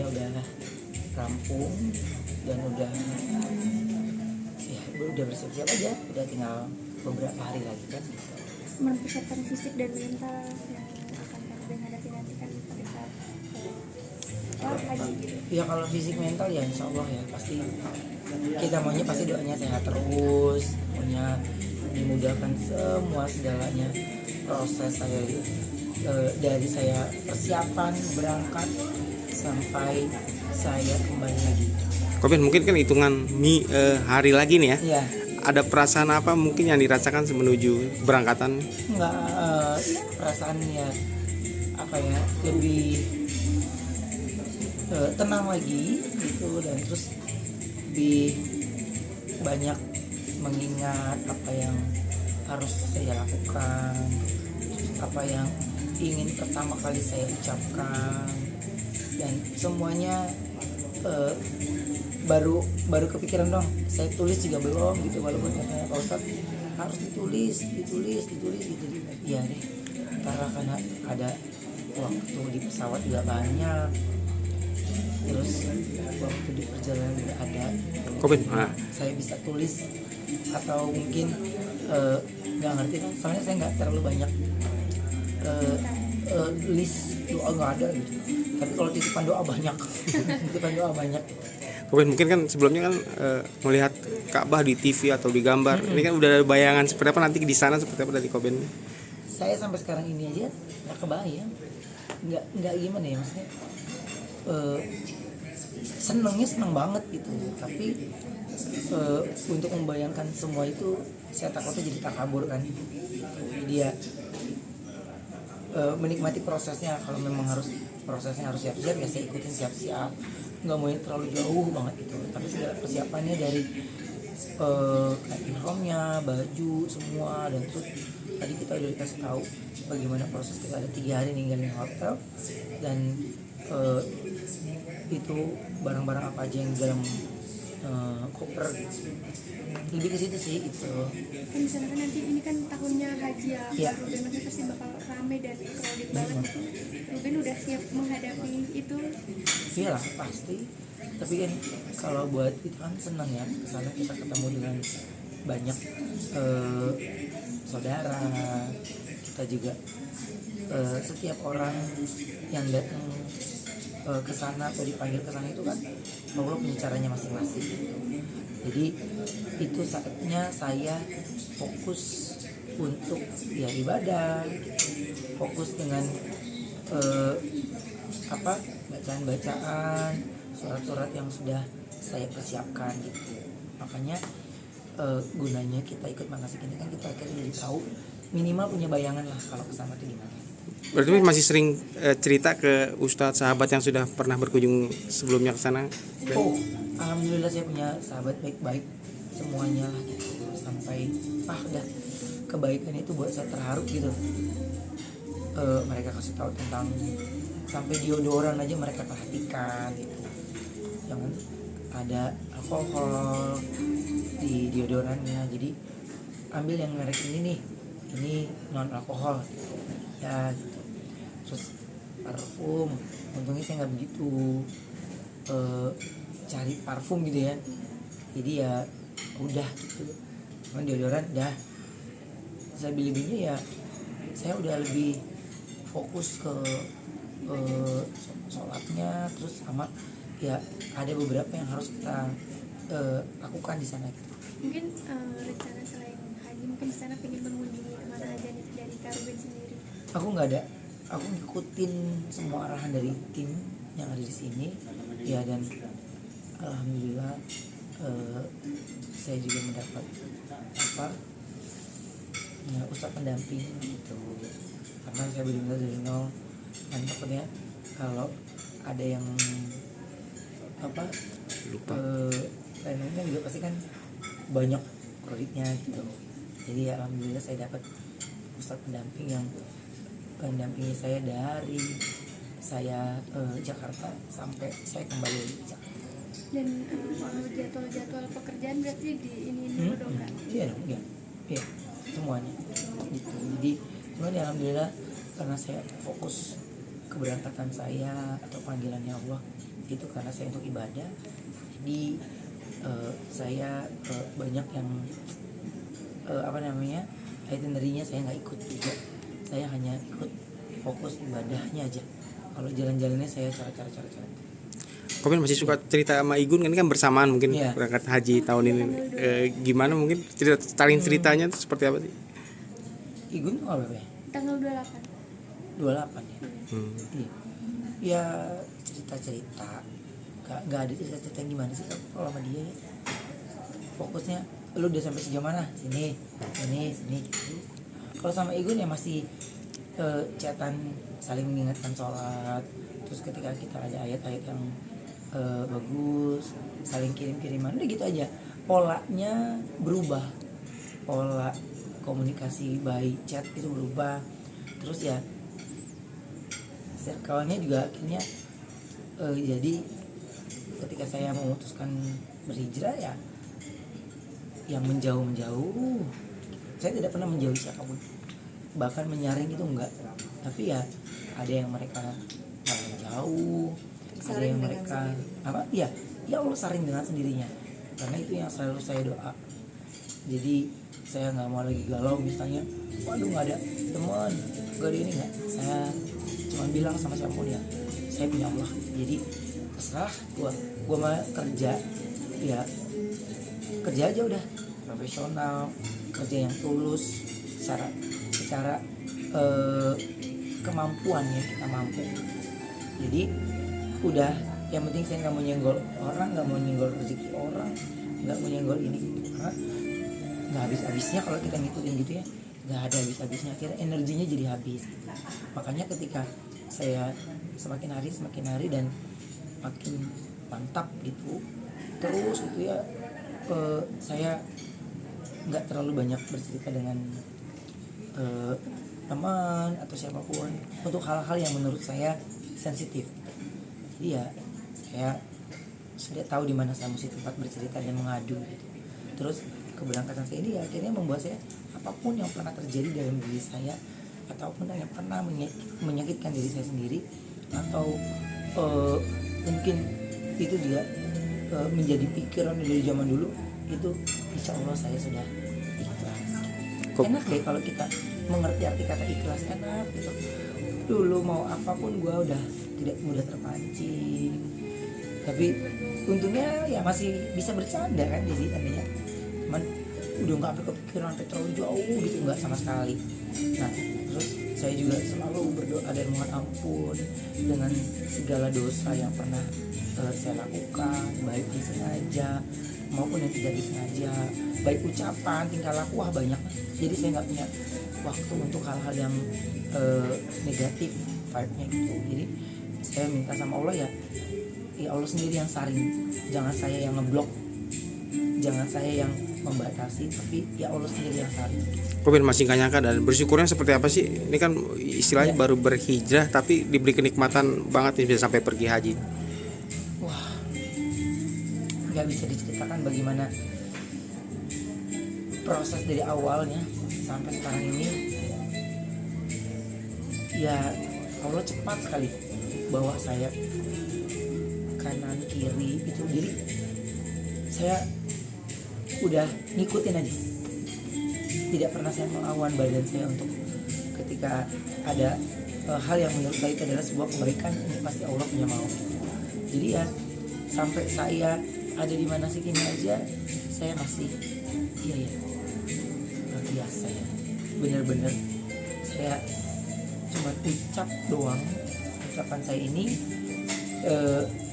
semuanya udah rampung dan udah bersiap-siap aja, udah tinggal beberapa hari lagi kan gitu. Mempersiapkan fisik dan mental yang akan kalian hadapi nanti kan pada saat haji gitu. Ya kalau fisik mental ya insya Allah ya pasti kita maunya pasti doanya sehat terus, maunya dimudahkan semua segalanya proses saya dari saya persiapan berangkat sampai saya kembali lagi. Koben, mungkin kan hitungan hari lagi nih ya. Iya. Ada perasaan apa mungkin yang dirasakan menuju keberangkatan? Enggak, perasaannya apa ya, lebih tenang lagi gitu, dan terus lebih banyak mengingat apa yang harus saya lakukan, apa yang ingin pertama kali saya ucapkan, dan semuanya baru kepikiran dong. Saya tulis juga belum gitu, walaupun katanya Pak Ustadz harus ditulis gitu. Iya deh, karena ada waktu di pesawat juga banyak, terus waktu di perjalanan juga ada. Koben, Saya bisa tulis atau mungkin nggak ngerti kan, soalnya saya nggak terlalu banyak list doa, nggak ada gitu. Tapi kalau titipan doa banyak. Koben, mungkin kan sebelumnya kan melihat Ka'bah di TV atau di gambar. Ini kan udah ada bayangan seperti apa nanti di sana, seperti apa dari Koben? Saya sampai sekarang ini aja nggak kebayang, nggak gimana ya, maksudnya seneng banget gitu, tapi untuk membayangkan semua itu saya takutnya jadi takabur kan gitu. Jadi ya menikmati prosesnya. Kalau memang prosesnya harus siap-siap ya saya ikutin siap-siap, nggak mau yang terlalu jauh banget gitu. Tapi segala persiapannya dari ihramnya, baju semua, dan terus tadi kita udah dikasih tahu bagaimana proses kita ada 3 hari ninggalin hotel, dan itu barang-barang apa aja yang di dalam koper gitu. Lebih ke situ sih itu. Kan misalkan nanti ini kan tahunnya haji ya, Iya. Ruben nanti pasti bakal rame dan crowded banget gitu. Ruben udah siap menghadapi itu. Iyalah pasti. Tapi kan kalau buat kita kan senang ya, kesana kita ketemu dengan banyak saudara. Kita juga setiap orang yang datang ke sana atau dipanggil ke sana itu kan Allah punya caranya masing-masing gitu. Jadi itu saatnya saya fokus untuk ya ibadah, fokus dengan bacaan-bacaan, surat-surat yang sudah saya persiapkan gitu. Makanya gunanya kita ikut manasik ini kan kita akhirnya jadi tahu, minimal punya bayangan lah kalau kesana tuh gimana. Berarti masih sering cerita ke Ustadz sahabat yang sudah pernah berkunjung sebelumnya ke sana? Oh, alhamdulillah saya punya sahabat baik-baik semuanya lah gitu. Sampai udah kebaikan itu buat saya terharu gitu. Mereka kasih tahu tentang sampai deodoran aja mereka perhatikan gitu. Jangan ada alkohol di deodorannya. Jadi ambil yang merek ini nih, ini non alkohol gitu. Ya gitu. Terus parfum, untungnya saya nggak begitu cari parfum gitu ya. Jadi ya udah gitu. Cuman deodoran udah saya beli-belinya ya saya udah lebih fokus ke sholatnya, terus sama ya ada beberapa yang harus kita lakukan di sana gitu. Mungkin rencana selain haji mungkin di sana pengen mengunjungi kemana aja nih dari Kak Ruben sendiri? Aku nggak ada, aku ngikutin semua arahan dari tim yang ada di sini ya, dan alhamdulillah saya juga mendapat ustadz pendamping gitu, karena saya benar-benar dari nol. Dan takutnya kalau ada yang Lupa. lainnya juga pasti kan banyak kreditnya gitu. Jadi ya alhamdulillah saya dapat ustadz pendamping yang mendampingi saya dari saya Jakarta sampai saya kembali ke Jakarta. Dan jadwal pekerjaan berarti di ini dulu dong Kak? Iya dong, iya semuanya gitu. Jadi cuman ya alhamdulillah karena saya fokus keberangkatan saya atau panggilannya Allah itu karena saya untuk ibadah. Jadi saya banyak yang itinerary-nya saya nggak ikut juga. Saya hanya ikut fokus ibadahnya aja. Kalau jalan-jalannya saya cara. Komen masih suka cerita sama Igun kan, ini kan bersamaan mungkin Iya. berangkat haji tahun ini. Gimana mungkin ceritanya itu seperti apa sih? Igun tuh apa ya? Tanggal 28. 28 ya. Iya. Ya cerita-cerita. Gak ada cerita-cerita yang gimana sih kalau sama dia ya. Fokusnya lu udah sampai sejauh mana? Sini gitu. Kalau sama Igun ya masih chatan, saling mengingatkan sholat. Terus ketika kita ada ayat-ayat yang bagus, saling kirim-kiriman, udah gitu aja. Polanya berubah, pola komunikasi by chat itu berubah. Terus ya circle-nya juga akhirnya jadi ketika saya memutuskan berhijrah ya yang menjauh, saya tidak pernah menjauhi siapapun, bahkan menyaring itu enggak. Tapi ya ada yang mereka malah jauh, ada yang mereka ya Allah saring dengan sendirinya, karena itu yang selalu saya doa. Jadi saya nggak mau lagi galau misalnya, waduh nggak ada teman, nggak ada ini, nggak. Saya cuma bilang sama siapapun ya, saya punya Allah. Jadi terserah gua mah kerja ya, kerja aja udah profesional, kerja yang tulus secara kemampuan ya, kita mampu. Jadi udah, yang penting saya nggak mau nyenggol orang, nggak mau nyenggol rezeki orang, nggak mau nyenggol ini gitu, karena nggak habis-habisnya kalau kita ngikutin gitu ya, nggak ada habis-habisnya, akhirnya energinya jadi habis gitu. Makanya ketika saya semakin hari dan makin mantap gitu, terus itu ya saya nggak terlalu banyak bercerita dengan teman atau siapapun untuk hal-hal yang menurut saya sensitif. Jadi ya saya sudah tahu di mana saya mesti tempat bercerita dan mengadu gitu. Terus keberangkatan saya ini ya akhirnya membuat saya, apapun yang pernah terjadi dalam diri saya ataupun yang pernah menyakitkan diri saya sendiri, atau mungkin itu juga menjadi pikiran dari zaman dulu, itu insya Allah saya sudah ikhlas. Enak deh kalau kita mengerti arti kata ikhlas, enak gitu. Dulu mau apapun gue udah tidak mudah terpancing, tapi untungnya ya masih bisa bercanda kan, jadi tadinya cuman udah nggak sampai kepikiran sampai terlalu jauh gitu, nggak sama sekali. Nah terus saya juga selalu berdoa dan mohon ampun dengan segala dosa yang pernah saya lakukan, baik disengaja maupun yang tidak disengaja, baik ucapan, tingkah laku, wah banyak. Jadi saya nggak punya waktu untuk hal-hal yang negatif vibe-nya gitu. Jadi saya minta sama Allah ya Allah sendiri yang saring, jangan saya yang ngeblok, jangan saya yang membatasi, tapi ya Allah sendiri yang saring. Komen masih gak nyangka dan bersyukurnya seperti apa sih? Ini kan istilahnya baru berhijrah tapi diberi kenikmatan banget nih bisa sampai pergi haji. Wah, nggak bisa diceritakan bagaimana proses dari awalnya sampai sekarang ini. Ya Allah cepat sekali bawa saya kanan kiri itu, jadi saya udah ngikutin aja, tidak pernah saya melawan badan saya untuk ketika ada hal yang menurut saya itu adalah sebuah kebaikan, ini pasti Allah punya mau. Jadi ya sampai saya ada di mana sih kini aja saya masih iya ya luar biasa ya, bener-bener saya cuma ucap doang. Ucapan saya ini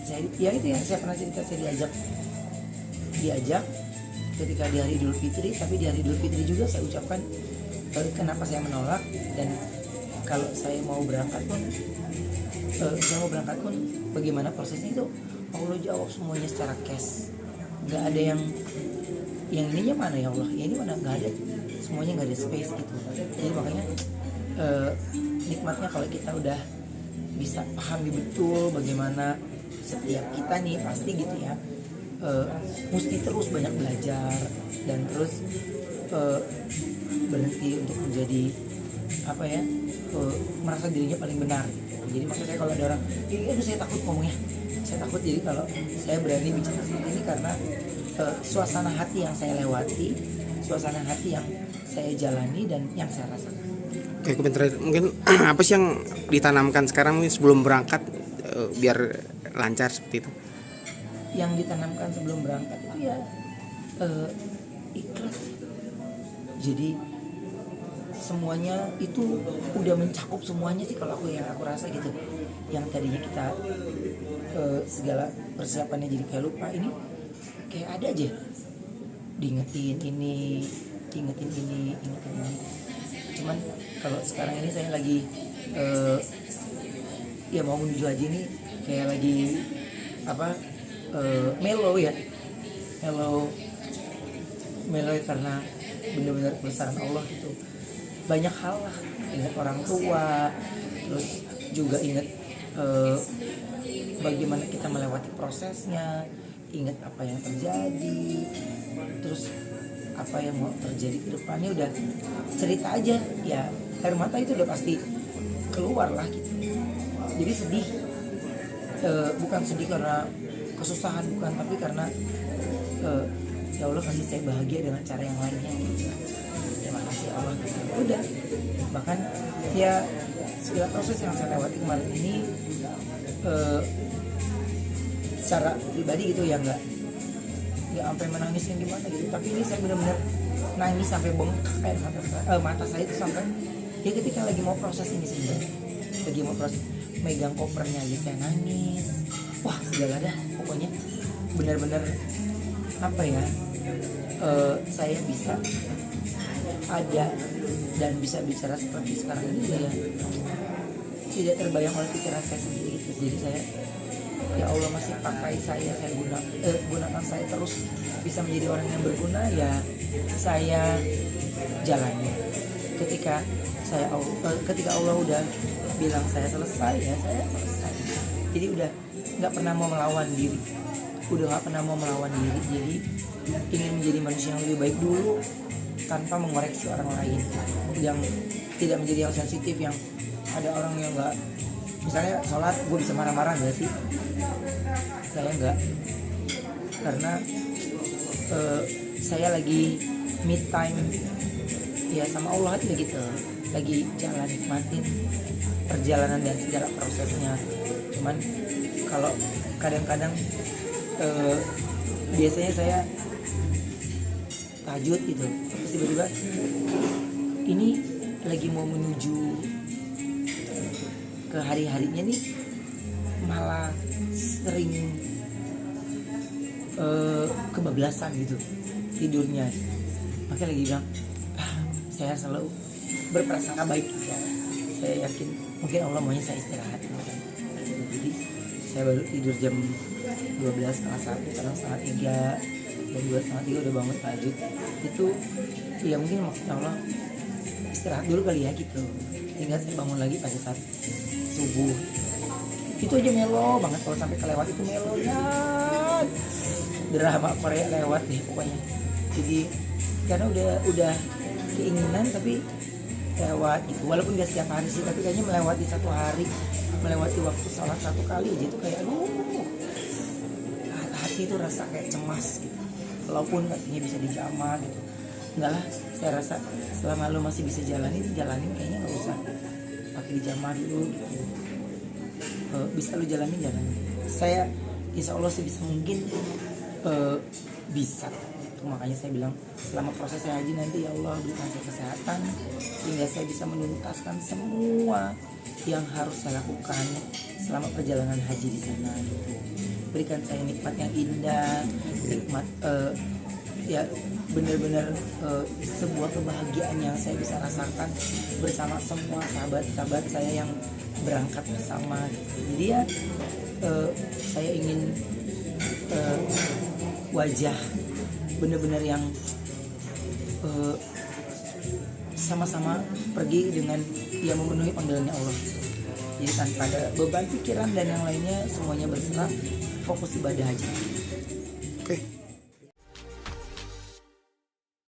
saya ya itu yang saya pernah cerita, saya diajak ketika di hari Idul Fitri, tapi di hari Idul Fitri juga saya ucapkan kenapa saya menolak, dan kalau saya mau berangkat pun bagaimana prosesnya itu Allah jawab semuanya secara cash, nggak ada yang ininya mana ya Allah, ya ini mana, nggak ada, semuanya nggak ada space gitu. Jadi makanya nikmatnya kalau kita udah bisa pahami betul bagaimana setiap kita nih pasti gitu ya, mesti terus banyak belajar dan terus berhenti untuk menjadi apa ya, merasa dirinya paling benar gitu. Jadi makanya saya kalau ada orang ini, aduh saya takut ngomongnya, saya takut. Jadi kalau saya berani bicara seperti ini karena suasana hati yang saya lewati, suasana hati yang saya jalani dan yang saya rasakan. Oke, komentar mungkin apa sih yang ditanamkan sekarang mungkin sebelum berangkat biar lancar seperti itu? Yang ditanamkan sebelum berangkat itu ya ikhlas. Jadi semuanya itu udah mencakup semuanya sih kalau aku rasa gitu. Yang tadinya kita segala persiapannya jadi kayak lupa, ini kayak ada aja diingetin ini, ingetin ini. Cuman kalau sekarang ini saya lagi ya mau menuju haji ini kayak lagi mellow karena benar-benar kebesaran Allah gitu. Banyak hal lah, ingat orang tua, terus juga ingat bagaimana kita melewati prosesnya, ingat apa yang terjadi, terus apa yang mau terjadi ke depannya, udah cerita aja ya, air mata itu udah pasti keluar lah gitu. Jadi sedih, bukan sedih karena kesusahan, bukan, tapi karena ya Allah kasih saya bahagia dengan cara yang lainnya gitu. Terima kasih Allah, udah. Bahkan ya segala proses yang saya lewati kemarin ini secara pribadi gitu ya nggak sampai menangis yang gimana gitu, tapi ini saya benar-benar nangis sampai bengkak air mata saya itu sampai ya ketika lagi mau proses ini sebenarnya, lagi mau proses megang kopernya aja saya nangis. Wah segala dah pokoknya, benar-benar apa ya, saya bisa ada dan bisa bicara seperti sekarang ini ya tidak terbayang oleh pikiran saya sendiri gitu. Jadi saya, ya Allah masih pakai saya gunakan saya terus bisa menjadi orang yang berguna, ya saya jalani. Ketika Allah udah bilang saya selesai, ya saya selesai. Jadi udah nggak pernah mau melawan diri, jadi ingin menjadi manusia yang lebih baik dulu tanpa mengoreksi orang lain, yang tidak menjadi yang sensitif, yang ada orang yang nggak, misalnya sholat gue bisa marah-marah nggak sih? Saya nggak, karena saya lagi me time ya sama Allah aja gitu, lagi jalan nikmatin perjalanan dan segala prosesnya. Cuman kalau kadang-kadang biasanya saya tahajud gitu, terus tiba-tiba ini lagi mau menuju ke hari-harinya nih malah sering kebablasan gitu tidurnya. Makanya lagi bilang saya selalu berprasangka baik ya. Saya yakin mungkin Allah maunya saya istirahat gitu. Jadi saya baru tidur jam 12, setengah 1, kadang setengah 3, jam 2, setengah 3 udah bangun tahajud. Itu ya mungkin maksudnya Allah istirahat dulu kali ya gitu, hingga saya bangun lagi pada saat subuh. Itu aja melo banget, kalau sampai kelewat itu melo ya, drama Korea lewat deh pokoknya. Jadi karena udah keinginan tapi lewat gitu, walaupun gak setiap hari sih, tapi kayaknya melewati satu hari, melewati waktu sholat satu kali aja itu kayak hati itu rasa kayak cemas gitu, walaupun katanya bisa dijamah gitu. Enggak lah, saya rasa selama lu masih bisa jalanin kayaknya nggak usah pakai dijamah dulu gitu. Bisa lu jalanin. Saya insya Allah sebisa mungkin bisa gitu. Makanya saya bilang selama proses saya haji nanti ya Allah berikan saya kesehatan sehingga saya bisa menuntaskan semua yang harus saya lakukan selama perjalanan haji di sana gitu. Berikan saya nikmat yang indah, nikmat ya benar-benar sebuah kebahagiaan yang saya bisa rasakan bersama semua sahabat-sahabat saya yang berangkat bersama gitu. Jadi ya saya ingin wajah benar-benar yang sama-sama pergi dengan yang memenuhi panggilannya Allah. Jadi tanpa ada beban pikiran dan yang lainnya, semuanya berserah, fokus ibadah aja.